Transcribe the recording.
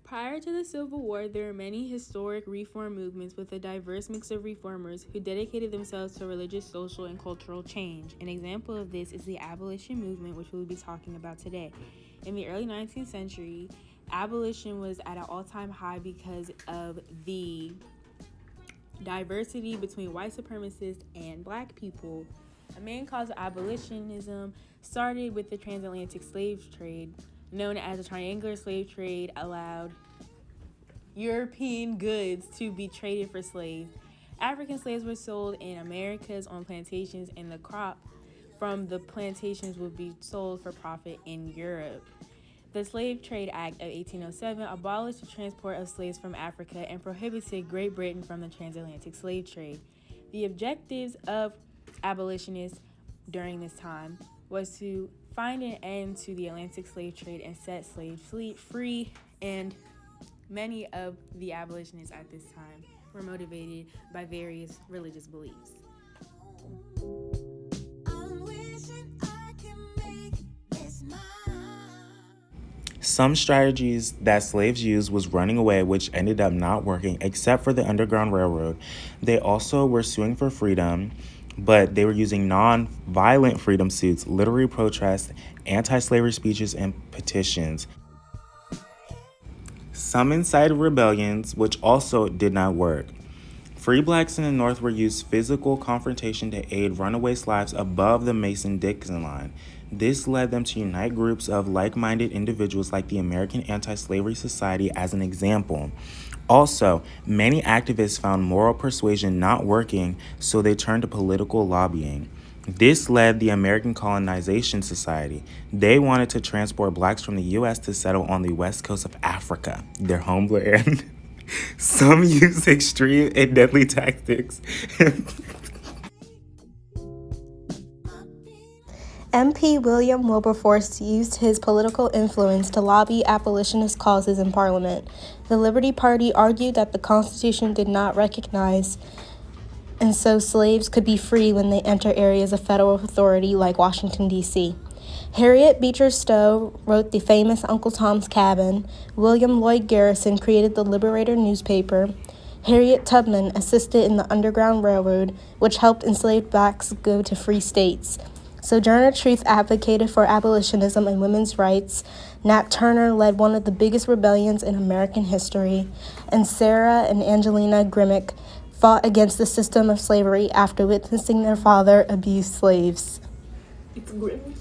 Prior to the Civil War, there were many historic reform movements with a diverse mix of reformers who dedicated themselves to religious, social, and cultural change. An example of this is the abolition movement, which we'll be talking about today. In the early 19th century, abolition was at an all-time high because of the diversity between white supremacists and black people. A main cause of abolitionism started with the transatlantic slave trade, known as the triangular slave trade, allowed European goods to be traded for slaves. African slaves were sold in Americas on plantations, and the crop from the plantations would be sold for profit in Europe. The Slave Trade Act of 1807 abolished the transport of slaves from Africa and prohibited Great Britain from the transatlantic slave trade. The objectives of abolitionists during this time was to find an end to the Atlantic slave trade and set slaves free, and many of the abolitionists at this time were motivated by various religious beliefs. Some strategies that slaves used was running away, which ended up not working, except for the Underground Railroad. They also were suing for freedom, but they were using non-violent freedom suits, literary protests, anti-slavery speeches, and petitions. Some incited rebellions, which also did not work. Free blacks in the North were used physical confrontation to aid runaway slaves above the Mason-Dixon line. This led them to unite groups of like-minded individuals like the American Anti-Slavery Society as an example. Also, many activists found moral persuasion not working, so they turned to political lobbying. This led the American Colonization Society. They wanted to transport blacks from the U.S. to settle on the west coast of Africa, their homeland. Some used extreme and deadly tactics. MP William Wilberforce used his political influence to lobby abolitionist causes in Parliament. The Liberty Party argued that the Constitution did not recognize, and so slaves could be free when they enter areas of federal authority like Washington, D.C. Harriet Beecher Stowe wrote the famous Uncle Tom's Cabin. William Lloyd Garrison created the Liberator newspaper. Harriet Tubman assisted in the Underground Railroad, which helped enslaved blacks go to free states. Sojourner Truth advocated for abolitionism and women's rights. Nat Turner led one of the biggest rebellions in American history. And Sarah and Angelina Grimmick fought against the system of slavery after witnessing their father abuse slaves. It's grim.